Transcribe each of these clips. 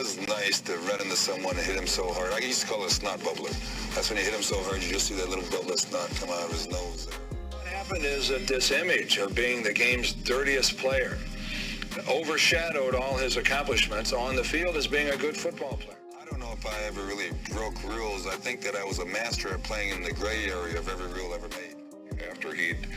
was nice to run into someone and hit him so hard. I used to call it a snot bubbler. That's when you hit him so hard, you just see that little bubble of snot come out of his nose. What happened is that this image of being the game's dirtiest player overshadowed all his accomplishments on the field as being a good football player. I don't know if I ever really broke rules. I think that I was a master at playing in the gray area of every rule ever made. After he'd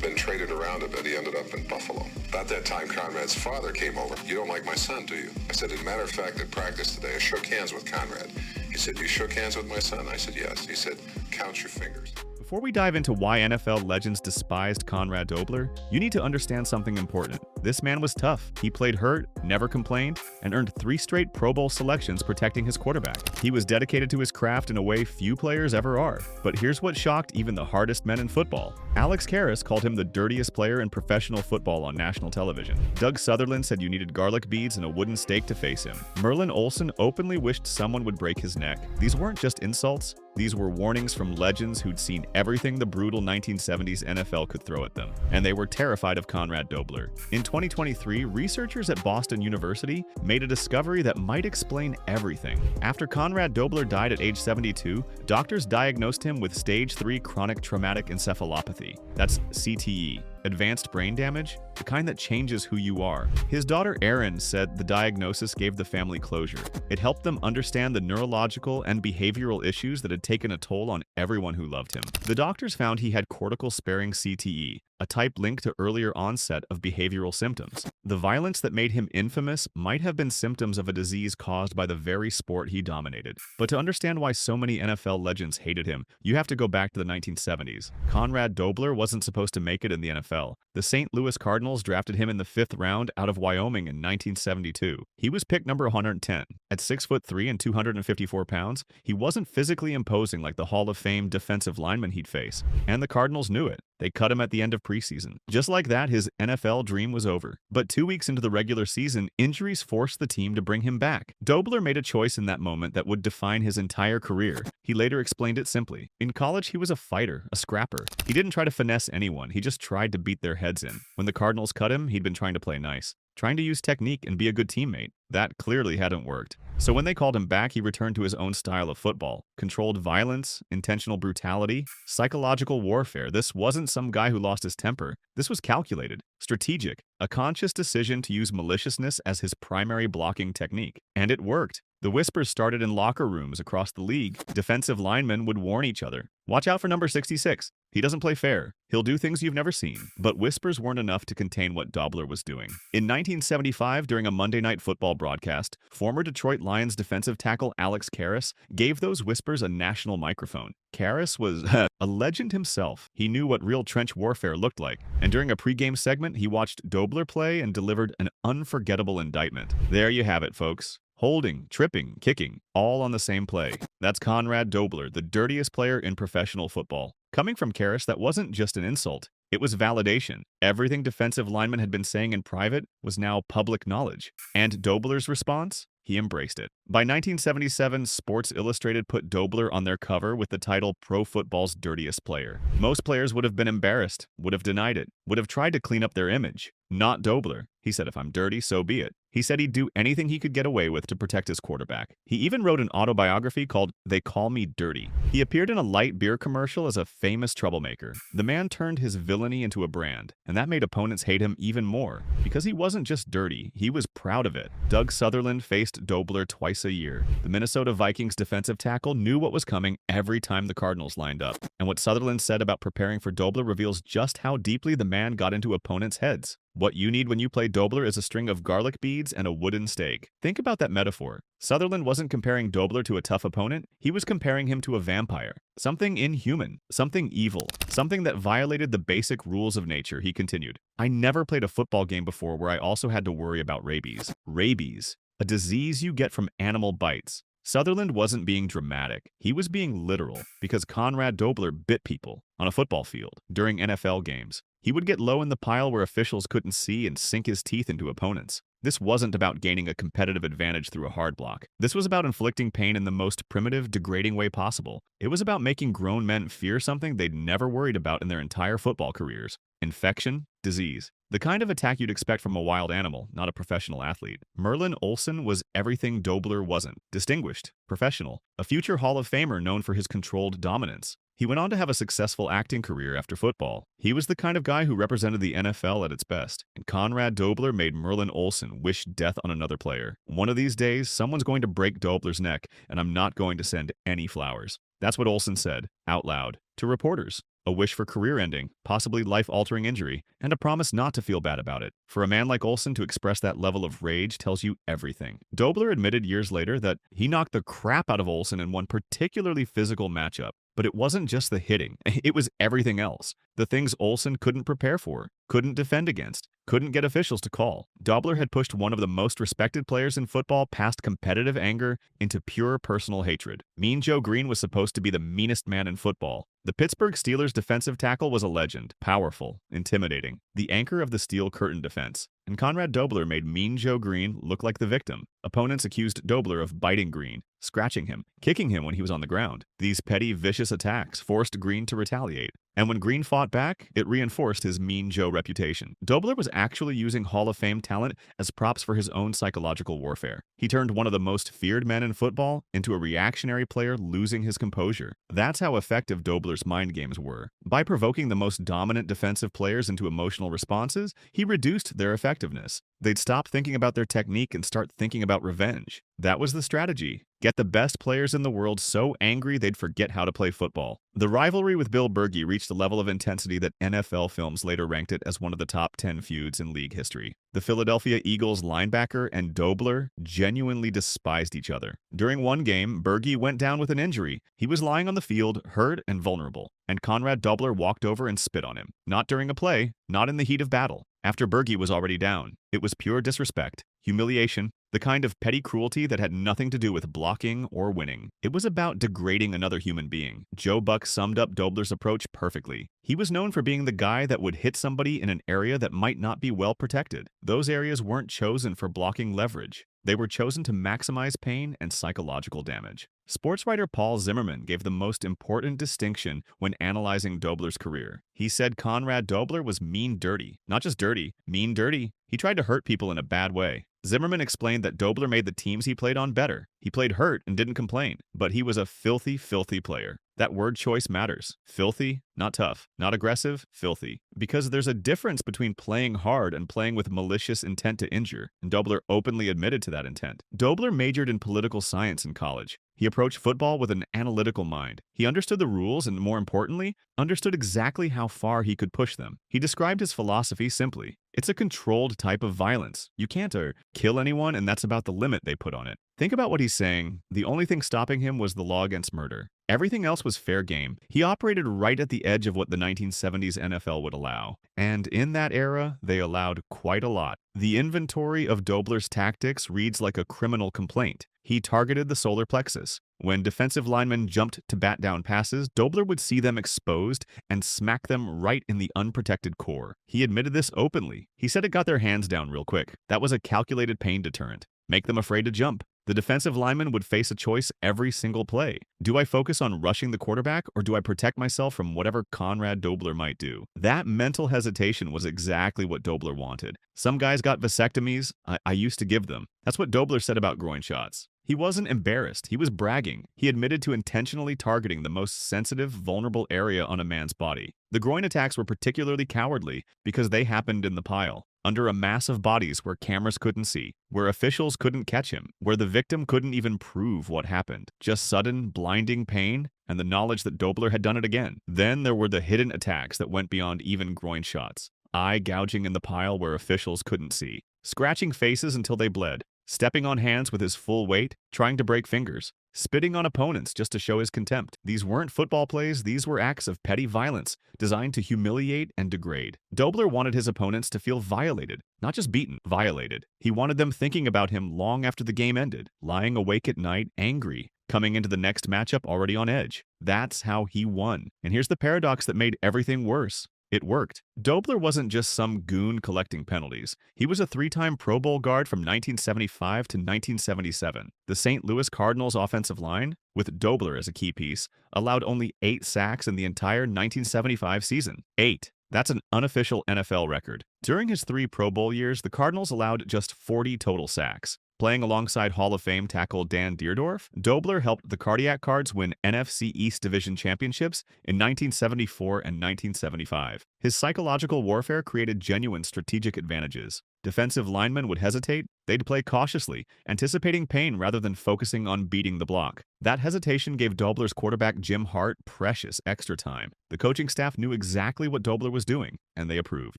been traded around a bit, he ended up in Buffalo. About that time, Conrad's father came over. "You don't like my son, do you?" I said, "As a matter of fact, at practice today, I shook hands with Conrad." He said, "You shook hands with my son?" I said, "Yes." He said, "Count your fingers." Before we dive into why NFL legends despised Conrad Dobler, you need to understand something important. This man was tough. He played hurt, never complained, and earned 3 straight Pro Bowl selections protecting his quarterback. He was dedicated to his craft in a way few players ever are. But here's what shocked even the hardest men in football. Alex Karras called him the dirtiest player in professional football on national television. Doug Sutherland said you needed garlic beads and a wooden stake to face him. Merlin Olsen openly wished someone would break his neck. These weren't just insults. These were warnings from legends who'd seen everything the brutal 1970s NFL could throw at them, and they were terrified of Conrad Dobler. In 2023, researchers at Boston University made a discovery that might explain everything. After Conrad Dobler died at age 72, doctors diagnosed him with stage 3 chronic traumatic encephalopathy. That's CTE. Advanced brain damage, the kind that changes who you are. His daughter Erin said the diagnosis gave the family closure. It helped them understand the neurological and behavioral issues that had taken a toll on everyone who loved him. The doctors found he had cortical sparing CTE, a type linked to earlier onset of behavioral symptoms. The violence that made him infamous might have been symptoms of a disease caused by the very sport he dominated. But to understand why so many NFL legends hated him, you have to go back to the 1970s. Conrad Dobler wasn't supposed to make it in the NFL. The St. Louis Cardinals drafted him in the 5th round out of Wyoming in 1972. He was picked number 110. At 6'3" and 254 pounds, he wasn't physically imposing like the Hall of Fame defensive lineman he'd face, and the Cardinals knew it. They cut him at the end of preseason. Just like that, his NFL dream was over. But 2 weeks into the regular season, injuries forced the team to bring him back. Dobler made a choice in that moment that would define his entire career. He later explained it simply. In college, he was a fighter, a scrapper. He didn't try to finesse anyone, he just tried to beat their heads in. When the Cardinals cut him, he'd been trying to play nice, trying to use technique and be a good teammate. That clearly hadn't worked. So when they called him back, he returned to his own style of football. Controlled violence, intentional brutality, psychological warfare. This wasn't some guy who lost his temper. This was calculated, strategic, a conscious decision to use maliciousness as his primary blocking technique. And it worked. The whispers started in locker rooms across the league. Defensive linemen would warn each other. Watch out for number 66. He doesn't play fair. He'll do things you've never seen. But whispers weren't enough to contain what Dobler was doing. In 1975, during a Monday Night Football broadcast, former Detroit Lions defensive tackle Alex Karras gave those whispers a national microphone. Karras was a legend himself. He knew what real trench warfare looked like. And during a pregame segment, he watched Dobler play and delivered an unforgettable indictment. There you have it, folks. Holding, tripping, kicking, all on the same play. That's Conrad Dobler, the dirtiest player in professional football. Coming from Karras, that wasn't just an insult. It was validation. Everything defensive linemen had been saying in private was now public knowledge. And Dobler's response? He embraced it. By 1977, Sports Illustrated put Dobler on their cover with the title Pro Football's Dirtiest Player. Most players would have been embarrassed, would have denied it, would have tried to clean up their image. Not Dobler. He said, if I'm dirty, so be it. He said he'd do anything he could get away with to protect his quarterback. He even wrote an autobiography called They Call Me Dirty. He appeared in a light beer commercial as a famous troublemaker. The man turned his villainy into a brand, and that made opponents hate him even more. Because he wasn't just dirty, he was proud of it. Doug Sutherland faced Dobler twice a year. The Minnesota Vikings defensive tackle knew what was coming every time the Cardinals lined up. And what Sutherland said about preparing for Dobler reveals just how deeply the man got into opponents' heads. What you need when you play Dobler is a string of garlic beads and a wooden stake. Think about that metaphor. Sutherland wasn't comparing Dobler to a tough opponent, he was comparing him to a vampire. Something inhuman, something evil, something that violated the basic rules of nature, he continued. I never played a football game before where I also had to worry about rabies. Rabies, a disease you get from animal bites. Sutherland wasn't being dramatic, he was being literal, because Conrad Dobler bit people on a football field during NFL games. He would get low in the pile where officials couldn't see and sink his teeth into opponents. This wasn't about gaining a competitive advantage through a hard block. This was about inflicting pain in the most primitive, degrading way possible. It was about making grown men fear something they'd never worried about in their entire football careers: infection, disease. The kind of attack you'd expect from a wild animal, not a professional athlete. Merlin Olsen was everything Dobler wasn't. Distinguished, professional, a future Hall of Famer known for his controlled dominance. He went on to have a successful acting career after football. He was the kind of guy who represented the NFL at its best. And Conrad Dobler made Merlin Olsen wish death on another player. One of these days, someone's going to break Dobler's neck, and I'm not going to send any flowers. That's what Olsen said, out loud, to reporters. A wish for career ending, possibly life-altering injury, and a promise not to feel bad about it. For a man like Olsen to express that level of rage tells you everything. Dobler admitted years later that he knocked the crap out of Olsen in one particularly physical matchup. But it wasn't just the hitting, it was everything else. The things Olsen couldn't prepare for, couldn't defend against, couldn't get officials to call. Dobler had pushed one of the most respected players in football past competitive anger into pure personal hatred. Mean Joe Green was supposed to be the meanest man in football. The Pittsburgh Steelers defensive tackle was a legend, powerful, intimidating, the anchor of the Steel Curtain defense. And Conrad Dobler made Mean Joe Green look like the victim. Opponents accused Dobler of biting Green, scratching him, kicking him when he was on the ground. These petty, vicious attacks forced Green to retaliate. And when Green fought back, it reinforced his Mean Joe reputation. Dobler was actually using Hall of Fame talent as props for his own psychological warfare. He turned one of the most feared men in football into a reactionary player losing his composure. That's how effective Dobler's mind games were. By provoking the most dominant defensive players into emotional responses, he reduced their effectiveness. They'd stop thinking about their technique and start thinking about revenge. That was the strategy. Get the best players in the world so angry they'd forget how to play football. The rivalry with Bill Bergey reached a level of intensity that NFL Films later ranked it as one of the top 10 feuds in league history. The Philadelphia Eagles linebacker and Dobler genuinely despised each other. During one game, Bergey went down with an injury. He was lying on the field, hurt and vulnerable, and Conrad Dobler walked over and spit on him. Not during a play, not in the heat of battle. After Bergey was already down, it was pure disrespect, humiliation, the kind of petty cruelty that had nothing to do with blocking or winning. It was about degrading another human being. Joe Buck summed up Dobler's approach perfectly. He was known for being the guy that would hit somebody in an area that might not be well protected. Those areas weren't chosen for blocking leverage. They were chosen to maximize pain and psychological damage. Sports writer Paul Zimmerman gave the most important distinction when analyzing Dobler's career. He said Conrad Dobler was mean dirty. Not just dirty, mean dirty. He tried to hurt people in a bad way. Zimmerman explained that Dobler made the teams he played on better. He played hurt and didn't complain, but he was a filthy, filthy player. That word choice matters. Filthy, not tough, not aggressive, filthy. Because there's a difference between playing hard and playing with malicious intent to injure, and Dobler openly admitted to that intent. Dobler majored in political science in college. He approached football with an analytical mind. He understood the rules and, more importantly, understood exactly how far he could push them. He described his philosophy simply. It's a controlled type of violence. You can't kill anyone, and that's about the limit they put on it. Think about what he's saying. The only thing stopping him was the law against murder. Everything else was fair game. He operated right at the edge of what the 1970s NFL would allow. And in that era, they allowed quite a lot. The inventory of Dobler's tactics reads like a criminal complaint. He targeted the solar plexus. When defensive linemen jumped to bat down passes, Dobler would see them exposed and smack them right in the unprotected core. He admitted this openly. He said it got their hands down real quick. That was a calculated pain deterrent. Make them afraid to jump. The defensive lineman would face a choice every single play. Do I focus on rushing the quarterback, or do I protect myself from whatever Conrad Dobler might do? That mental hesitation was exactly what Dobler wanted. Some guys got vasectomies. I used to give them. That's what Dobler said about groin shots. He wasn't embarrassed. He was bragging. He admitted to intentionally targeting the most sensitive, vulnerable area on a man's body. The groin attacks were particularly cowardly because they happened in the pile, under a mass of bodies where cameras couldn't see, where officials couldn't catch him, where the victim couldn't even prove what happened. Just sudden, blinding pain and the knowledge that Dobler had done it again. Then there were the hidden attacks that went beyond even groin shots. Eye gouging in the pile where officials couldn't see. Scratching faces until they bled. Stepping on hands with his full weight, trying to break fingers. Spitting on opponents just to show his contempt. These weren't football plays, these were acts of petty violence designed to humiliate and degrade. Dobler wanted his opponents to feel violated, not just beaten, violated. He wanted them thinking about him long after the game ended, lying awake at night, angry, coming into the next matchup already on edge. That's how he won. And here's the paradox that made everything worse. It worked. Dobler wasn't just some goon collecting penalties. He was a three-time Pro Bowl guard from 1975 to 1977. The St. Louis Cardinals offensive line, with Dobler as a key piece, allowed only 8 sacks in the entire 1975 season. 8. That's an unofficial NFL record. During his 3 Pro Bowl years, the Cardinals allowed just 40 total sacks. Playing alongside Hall of Fame tackle Dan Dierdorf, Dobler helped the Cardiac Cards win NFC East Division championships in 1974 and 1975. His psychological warfare created genuine strategic advantages. Defensive linemen would hesitate, they'd play cautiously, anticipating pain rather than focusing on beating the block. That hesitation gave Dobler's quarterback Jim Hart precious extra time. The coaching staff knew exactly what Dobler was doing, and they approved.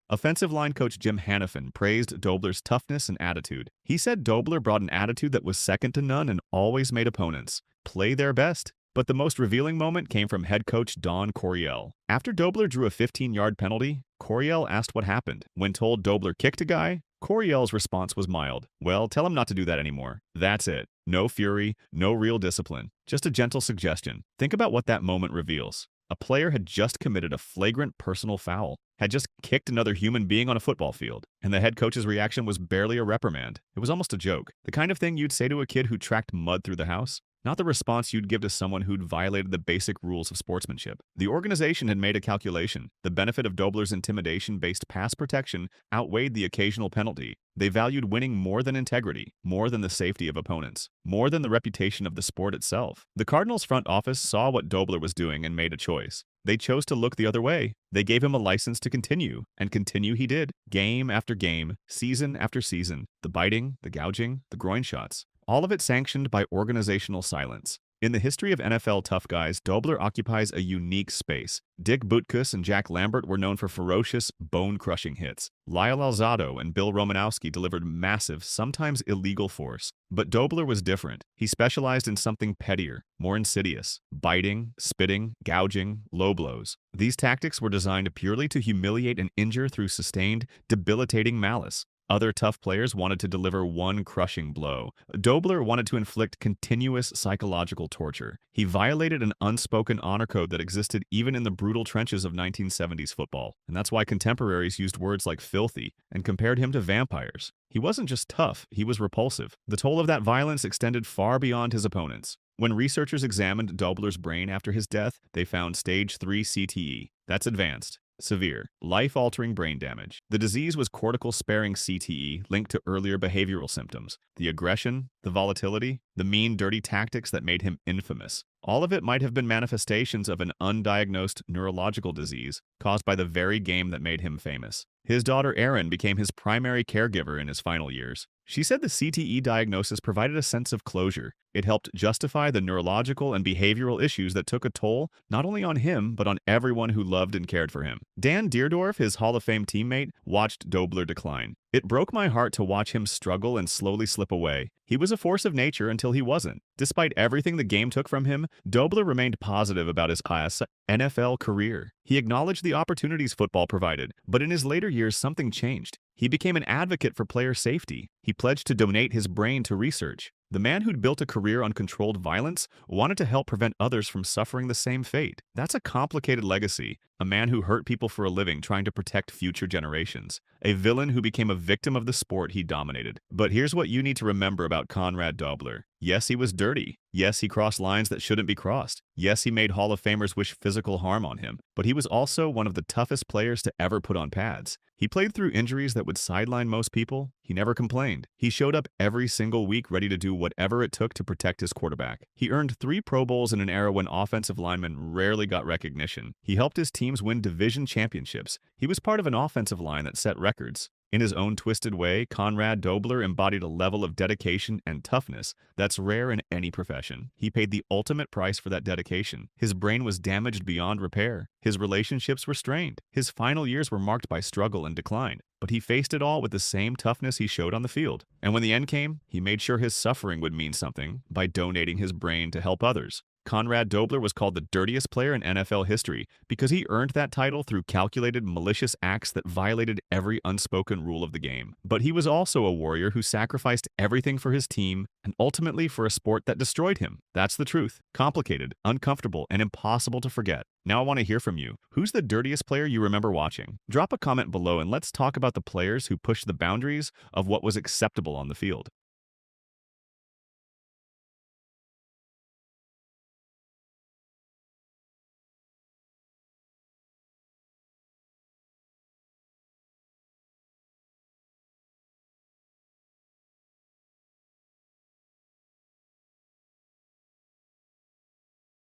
Offensive line coach Jim Hanifin praised Dobler's toughness and attitude. He said Dobler brought an attitude that was second to none and always made opponents play their best. But the most revealing moment came from head coach Don Coryell. After Dobler drew a 15-yard penalty, Coryell asked what happened. When told Dobler kicked a guy, Coryell's response was mild. Well, tell him not to do that anymore. That's it. No fury, no real discipline. Just a gentle suggestion. Think about what that moment reveals. A player had just committed a flagrant personal foul, had just kicked another human being on a football field, and the head coach's reaction was barely a reprimand. It was almost a joke. The kind of thing you'd say to a kid who tracked mud through the house. Not the response you'd give to someone who'd violated the basic rules of sportsmanship. The organization had made a calculation. The benefit of Dobler's intimidation-based pass protection outweighed the occasional penalty. They valued winning more than integrity, more than the safety of opponents, more than the reputation of the sport itself. The Cardinals' front office saw what Dobler was doing and made a choice. They chose to look the other way. They gave him a license to continue, and continue he did. Game after game, season after season. The biting, the gouging, the groin shots. All of it sanctioned by organizational silence. In the history of NFL tough guys, Dobler occupies a unique space. Dick Butkus and Jack Lambert were known for ferocious, bone-crushing hits. Lyle Alzado and Bill Romanowski delivered massive, sometimes illegal force. But Dobler was different. He specialized in something pettier, more insidious. Biting, spitting, gouging, low blows. These tactics were designed purely to humiliate and injure through sustained, debilitating malice. Other tough players wanted to deliver one crushing blow. Dobler wanted to inflict continuous psychological torture. He violated an unspoken honor code that existed even in the brutal trenches of 1970s football. And that's why contemporaries used words like filthy and compared him to vampires. He wasn't just tough, he was repulsive. The toll of that violence extended far beyond his opponents. When researchers examined Dobler's brain after his death, they found stage 3 CTE. That's advanced. Severe, life-altering brain damage. The disease was cortical-sparing CTE linked to earlier behavioral symptoms. The aggression, the volatility, the mean, dirty tactics that made him infamous. All of it might have been manifestations of an undiagnosed neurological disease caused by the very game that made him famous. His daughter Erin became his primary caregiver in his final years. She said the CTE diagnosis provided a sense of closure. It helped justify the neurological and behavioral issues that took a toll not only on him, but on everyone who loved and cared for him. Dan Dierdorf, his Hall of Fame teammate, watched Dobler decline. It broke my heart to watch him struggle and slowly slip away. He was a force of nature until he wasn't. Despite everything the game took from him, Dobler remained positive about his NFL career. He acknowledged the opportunities football provided, but in his later years something changed. He became an advocate for player safety. He pledged to donate his brain to research. The man who'd built a career on controlled violence wanted to help prevent others from suffering the same fate. That's a complicated legacy. A man who hurt people for a living trying to protect future generations. A villain who became a victim of the sport he dominated. But here's what you need to remember about Conrad Dobler. Yes, he was dirty. Yes, he crossed lines that shouldn't be crossed. Yes, he made Hall of Famers wish physical harm on him. But he was also one of the toughest players to ever put on pads. He played through injuries that would sideline most people. He never complained. He showed up every single week ready to do whatever it took to protect his quarterback. He earned 3 Pro Bowls in an era when offensive linemen rarely got recognition. He helped his teams win division championships. He was part of an offensive line that set records. In his own twisted way, Conrad Dobler embodied a level of dedication and toughness that's rare in any profession. He paid the ultimate price for that dedication. His brain was damaged beyond repair. His relationships were strained. His final years were marked by struggle and decline. But he faced it all with the same toughness he showed on the field. And when the end came, he made sure his suffering would mean something by donating his brain to help others. Conrad Dobler was called the dirtiest player in NFL history because he earned that title through calculated, malicious acts that violated every unspoken rule of the game. But he was also a warrior who sacrificed everything for his team and ultimately for a sport that destroyed him. That's the truth. Complicated, uncomfortable, and impossible to forget. Now I want to hear from you. Who's the dirtiest player you remember watching? Drop a comment below and let's talk about the players who pushed the boundaries of what was acceptable on the field.